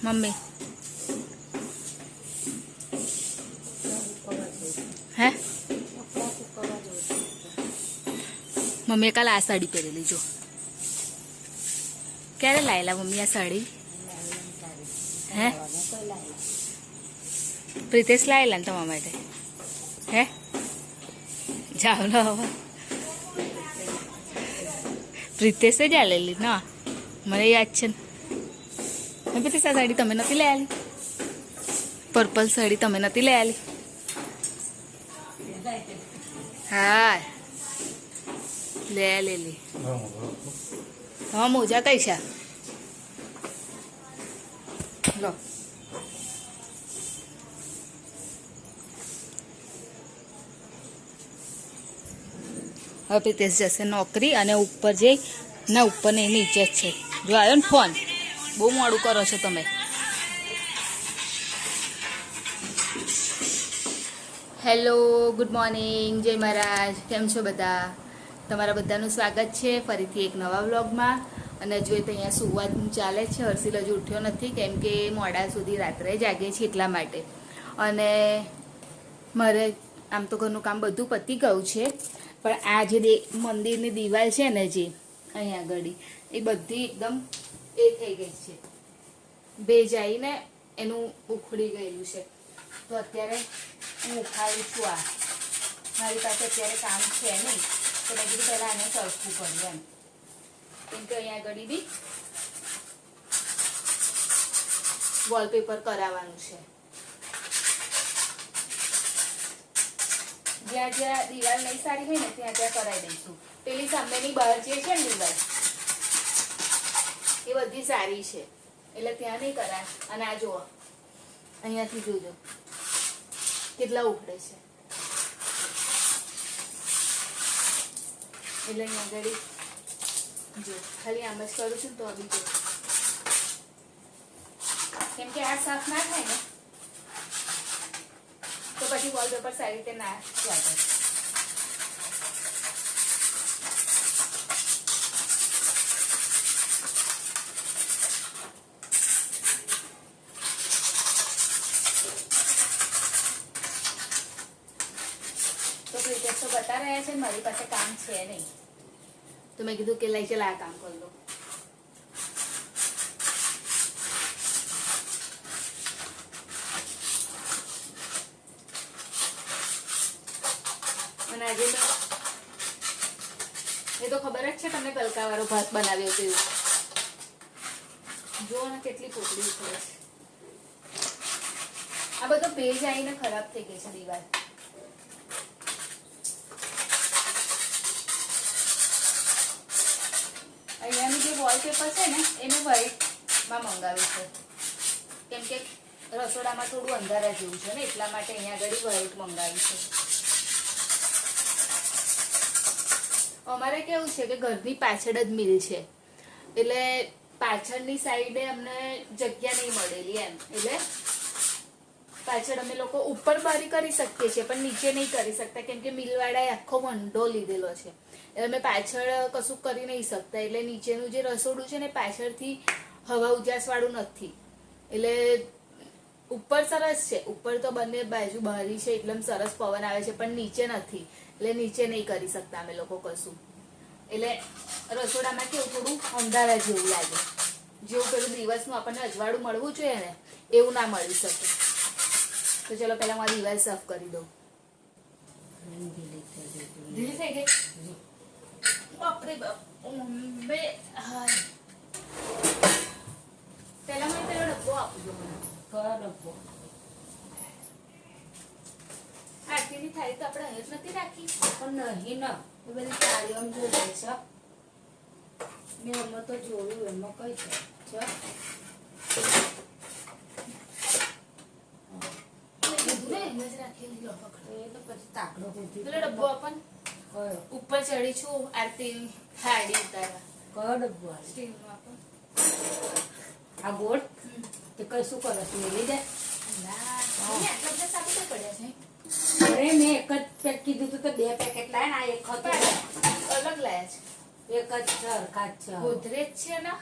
Mummy હે મમ્મીએ કાલે આ સાડી પહેરેલી જો. ક્યારે લાયેલા મમ્મી આ સાડી? હે પ્રિતેશ લાયેલા ને તમારા માટે? હે જાઓ ને હવે પ્રિતેશે જ આલેલી ના મને યાદ છે ને. પ્રિતેશ આ સાડી તમે નથી લઈ આલી? પર્પલ સાડી તમે નથી લઈ આલી? હા લે લેલી. હા મોજા કઈ છે લો. હવે પ્રિતેશ જશે નોકરી અને ઉપર જઈ ના ઉપર ને નીચે જ છે. જો આવ્યો ને ફોન, બહુ મોડું કરો છો તમે. હેલો ગુડ મોર્નિંગ, જય મહારાજ. કેમ છો બધા? તમારા બધાનું સ્વાગત છે ફરીથી એક નવા વ્લોગમાં. અને જોઈએ તો અહીંયા સુવાનું ચાલે છે. હર્ષિલ હજુ ઉઠ્યો નથી કેમ કે મોડા સુધી રાત્રે જાગે છે એટલા માટે. અને મારે આમ તો ઘરનું કામ બધું પતી ગયું છે, પણ આ જે મંદિરની દિવાલ છે ને જે અહીંયા આગળ એ બધી એકદમ એ થઈ ગઈ છે, ભેજ આવીને એનું ઉખડી ગયેલું છે. તો અત્યારે હું ઉખાડું છું. આ મારી પાસે અત્યારે કામ છે નહીં, તો મેં કીધું પહેલાં આને સરખું કર્યું એમ, કેમ કે અહીંયા આગળ બી વોલપેપર કરાવવાનું છે. જ્યાં જ્યાં દિવાલ નહીં સારી હોય ને ત્યાં ત્યાં કરાવી દઈશું. પેલી સામેની બહાર જે છે ને દિવાલ એ બધી સારી છે એટલે ત્યાં નહીં કરાય. અને આ જુઓ અહીંયાથી જોજો કેટલા ઉખડે છે. એટલે અહીંયા આગળ જો ખાલી આમ જ કરું છું તો બી જો, કેમ કે આ સાફ ના થાય ને તો પછી વોલપેપર સારી રીતે ના લાગે. તો પ્રિતેશ તો બતા રહ્યા છે મારી પાસે કામ છે નહીં, તો મેં કીધું કે લઈ ચાલ આ કામ કરી લો. અને આજે તો એ તો ખબર જ છે તમને ગલકાવાળો ભાત બનાવ્યો હતો એવું. જો ને કેટલી પોકળી ઉખડે છે. આ બધો ભેજ આવીને ખરાબ થઈ ગઈ છે દિવાલ. અહીંયાનું જે વોલપેપર છે ને એ મેં વ્હાઈટમાં મંગાવ્યું છે, કેમ કે રસોડામાં થોડું અંધારા જેવું છે ને એટલા માટે અહીંયા આગળ વ્હાઈટ મંગાવ્યું છે. અમારે કેવું છે કે ઘરની પાછળ જ મિલ છે, એટલે પાછળની સાઈડે અમને જગ્યા નહીં મળેલી એમ, એટલે પાછળ અમે લોકો ઉપર બારી કરી શકીએ છીએ પણ નીચે નહીં કરી શકતા, કેમ કે મિલવાળાએ આખો વંડો લીધેલો છે એટલે અમે પાછળ કશું કરી નહીં શકતા. એટલે નીચેનું જે રસોડું છે ને પાછળથી હવા ઉજાસ વાળું નથી, એટલે ઉપર સરસ છે. ઉપર તો બંને બાજુ બારી છે એકદમ સરસ પવન આવે છે, પણ નીચે નથી એટલે નીચે નહીં કરી શકતા અમે લોકો કશું. એટલે રસોડામાં કેવું થોડું અંધારા જેવું લાગે, જેવું પેલું દિવસનું આપણને અજવાળું મળવું જોઈએ ને એવું ના મળી શકે. તો ચલો પહેલા હું આ દિવાલ સાફ કરી દઉં. ધીરે થઈ ગઈ બાપરે બાપ. પહેલા મને પેલો ડબ્બો આપજો. મને કયો ડબ્બો? આરતીની થાળી તો આપણે અહીં જ નથી રાખી, પણ નહીં ના એ બધી થાળીઓ જોડે છે. મેં એમાં તો જોયું એમાં કઈ છે ઉપર ચડી છું આરતી થાળી ઉતારવા. કયો ડબ્બો? સ્ટીલનો આપો. આ ગોળ તે કઈ શું કરે છે? લઈ જાય. અરે મેં એક જ પેક કીધું તું તો 2 પેકેટ લાયા ને, આ એક હતો અલગ લાયા છે. એક જ સરખા જ છે. ગોદરેજ છે ને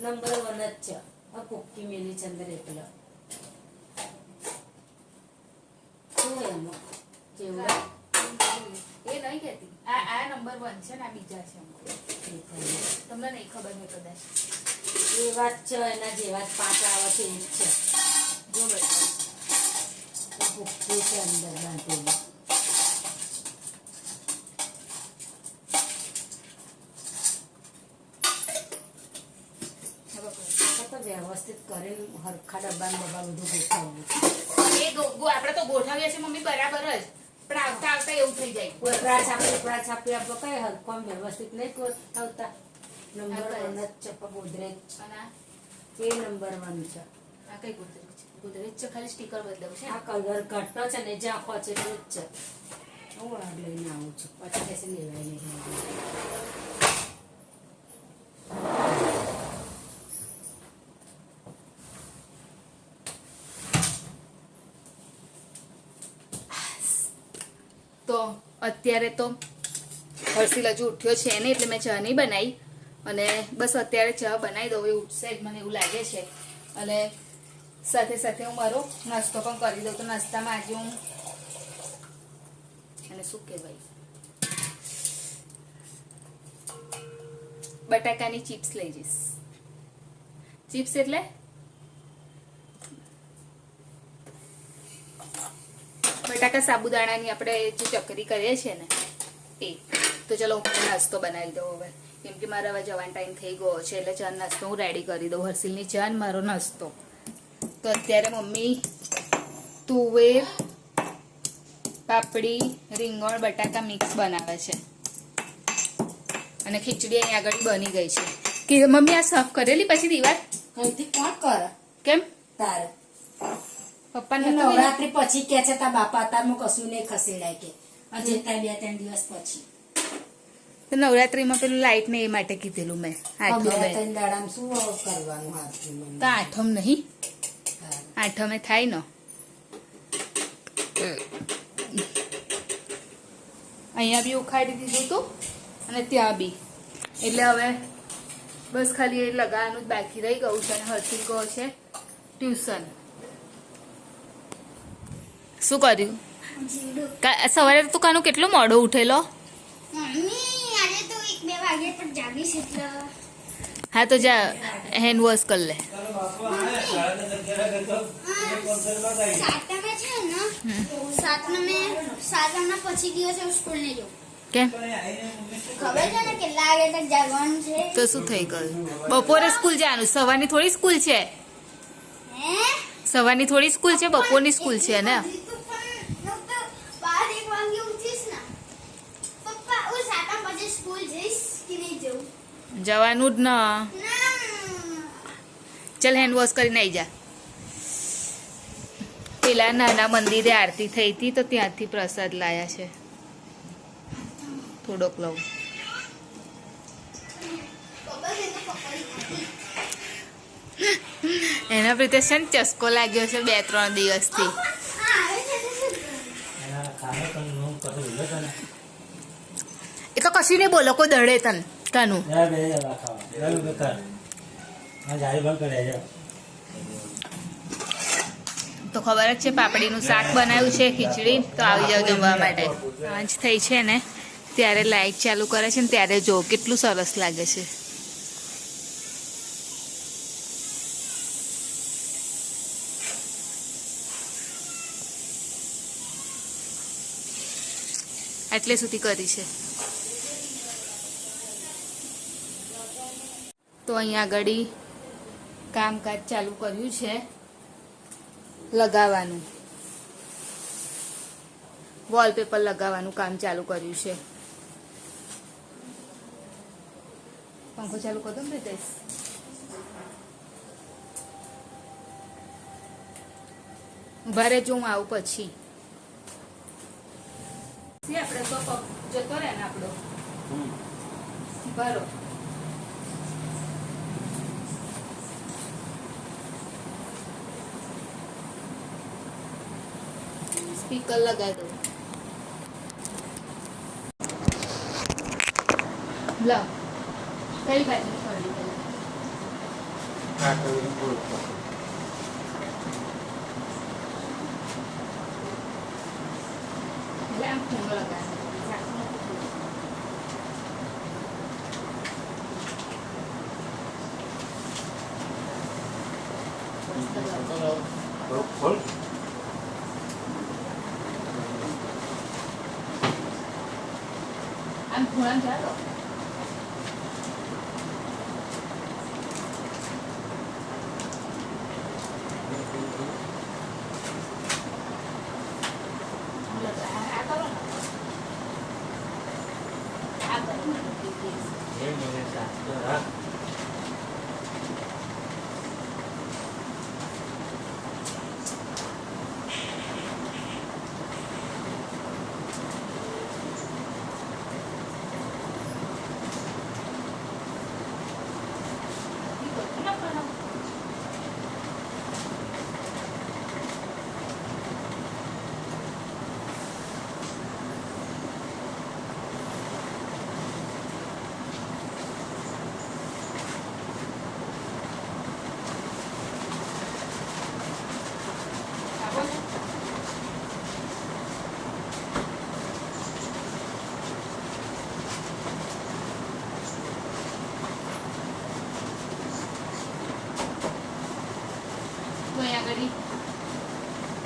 નંબર 1 જ છે. કોકી મેલી ચંદર એકલા શું એમાં જેવડા એ નહીં કહેતી આ નંબર 1 છે ને આ બીજા છે તમને નહીં ખબર હોય કદાચ એ વાત છે એના જેવા જ 5 આવે છે એ જ છે જો બતાવો કોકી છે અંદર બાંધેલી વ્યવસ્થિત કરીને હરખા ડબ્બા બધું ગોઠવવું આપણે તો ગોઠવીએ છીએ મમ્મી બરાબર જ પણ આવતા આવતા એવું થઈ જાય ઉપરા છાપી આપણે કઈ હરખું વ્યવસ્થિત નહીં ગોઠવતા નંબર 1 જ છે ગોદરેજ અને એ નંબર 1 છે આ કઈ ગોદરેજ છે ગોદરેજ છે ખાલી સ્ટીકર બદલાવું છે આ કલર ઘટનો છે ને જે આખો છે એ જ છે હું આ લઈને આવું છું પછી કશે લેવાય નહીં તો અત્યારે તો હર્ષિલ હજુ ઉઠ્યો છે ને એટલે મેં ચા નહીં બનાવી અને બસ અત્યારે ચા બનાવી દઉં એ ઉઠશે જ મને એવું લાગે છે અને સાથે સાથે હું મારો નાસ્તો પણ કરી દઉં તો નાસ્તામાં આજે હું અને શું કહેવાય બટાકાની ચિપ્સ લઈ જઈશ ચિપ્સ એટલે બટાકા સાબુદાણાની આપણે જે ચકરી કરીએ છીએ ને એ તો ચલો હું નાસ્તો બનાવી દઉં હવે કેમ કે મારા હવે જવાનો ટાઈમ થઈ ગયો છે એટલે ચા નાસ્તો હું રેડી કરી દઉં હર્ષિલની ચા ને મારો નાસ્તો તો અત્યારે મમ્મી તુવેર પાપડી રીંગણ બટાકા મિક્સ બનાવે છે અને ખીચડી અહીં આગળ બની ગઈ છે કે મમ્મી આ સાફ કરેલી પછી દીવાલ કઈથી કોણ કરે કેમ તારે પપ્પા નવરાત્રી પછી કે છે તા બાપા તારનું કશું નહીં ખસેડાય કે હજી 2-3 દિવસ પછી નવરાત્રીમાં પેલું લાઈટ ને એ માટે કીધેલું મેં આઠમ દાડામાં શું કરવાનું હાથથી તો આઠમ નહીં આઠમે થાય ને અહીંયા બી ઉખાડી દીધું હતું અને ત્યાં બી એટલે હવે બસ ખાલી એ લગાવવાનું જ બાકી રહી ગયું છે અને હર્ષિલ ગયો છે ટ્યુશન શું કર્યું સવારે તું કાનું કેટલો મોડો ઉઠેલો હા તો જા હેન્ડ વોશ કર લે કેમ તો શું થઈ ગયું બપોરે સ્કૂલ જવાનું સવારની થોડી સ્કૂલ છે સવારની થોડી સ્કૂલ છે બપોરની સ્કૂલ છે ને જવાનું જ ના ચલ હેન્ડ વોશ કરીને આવી જા પેલા નાના મંદિરે આરતી થઈ હતી તો ત્યાંથી પ્રસાદ લાયા છે થોડોક લઉં એના પ્રિતેશ છે ને ચસ્કો લાગ્યો છે 2-3 દિવસથી એ તો કશું નહીં બોલો કોઈ દડે તન કાનું તો ખબર જ છે પાપડીનું શાક બનાવ્યું છે ખીચડી તો આવી જાવ જમવા માટે સાંજ થઈ છે ને ત્યારે લાઈટ ચાલુ કરે છે ને ત્યારે જો કેટલું સરસ લાગે છે એટલે સુધી કરી છે તો અહીંયા આગળ કામકાજ ચાલુ કર્યું છે લગાવવાનું વોલપેપર લગાવવાનું કામ ચાલુ કર્યું છે પંખો ચાલુ કરી દો ને પ્રિતેશ ઉભા રહેજો હું આવું પછી આપણે તો જતો રહે ને આપણો ભરો સ્પીકર લગાવી દઉં લાવ કઈ બાજુ ફરી કાઢીને બોલતો. એટલે આમ ખૂણો લગાવવાનો, ઝાંખું નથી ખોલવું. બસ લગાવો. થોડુંક ખોલ. આમ ખૂણામાં ચાલો. આ કરો ને. આ કરો ને. એ મને સાચો રાખ.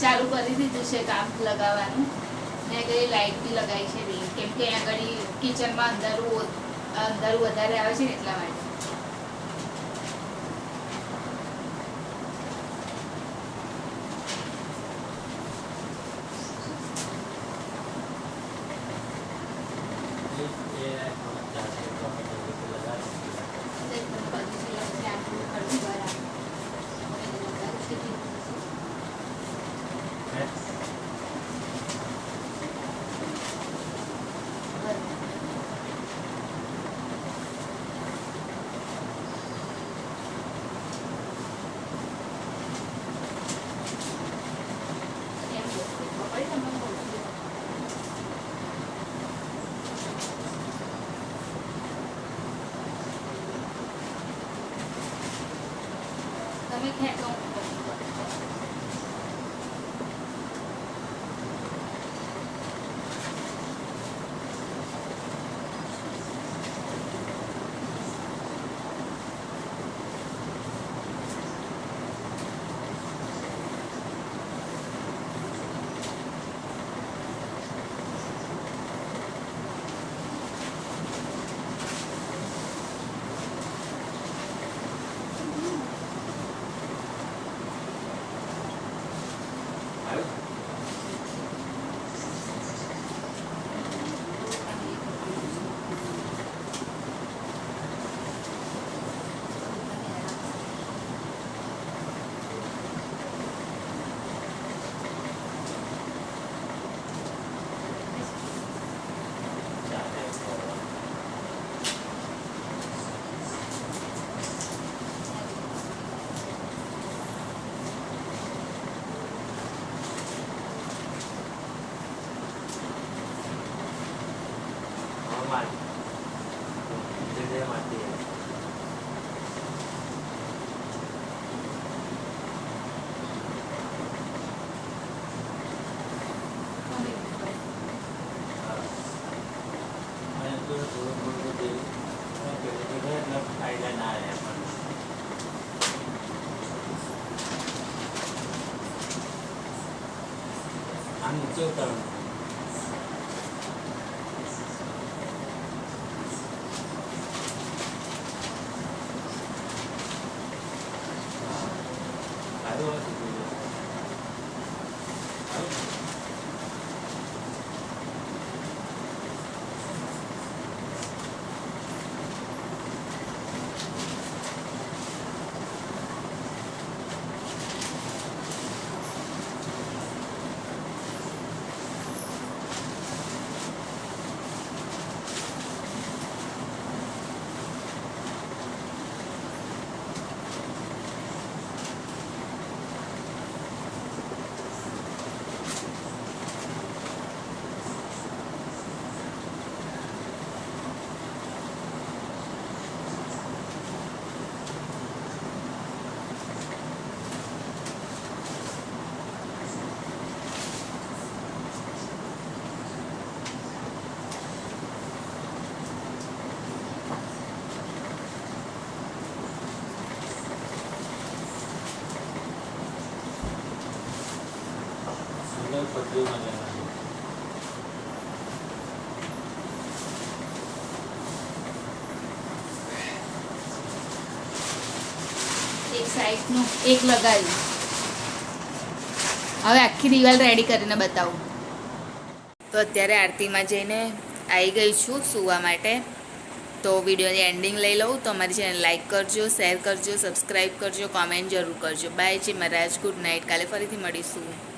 ચાલુ કરી દીધું છે કામ લગાવવાનું ને આગળ લાઇટ બી લગાવી છે રીલ, કેમ કે આગળ કિચનમાં અંધારું વધારે આવે છે ને એટલા માટે. તમે ખેંચો. આમ નીચે ઉતારવાનું. સારું હતું. પતલું ના લેવાનું. એક સાઈડનું એક લગાવ્યું. હવે આખી દિવાલ રેડી કરીને બતાવું. તો અત્યારે આરતીમાં જઈને આવી ગઈ છું સૂવા માટે. તો વિડીયોની એન્ડિંગ લઈ લઉં. તો અમારી ચેનલ લાઈક કરજો, શેર કરજો, સબસ્ક્રાઈબ કરજો, કોમેન્ટ જરૂર કરજો. બાય. જય મહારાજ. Good night. કાલે ફરીથી મળીશું.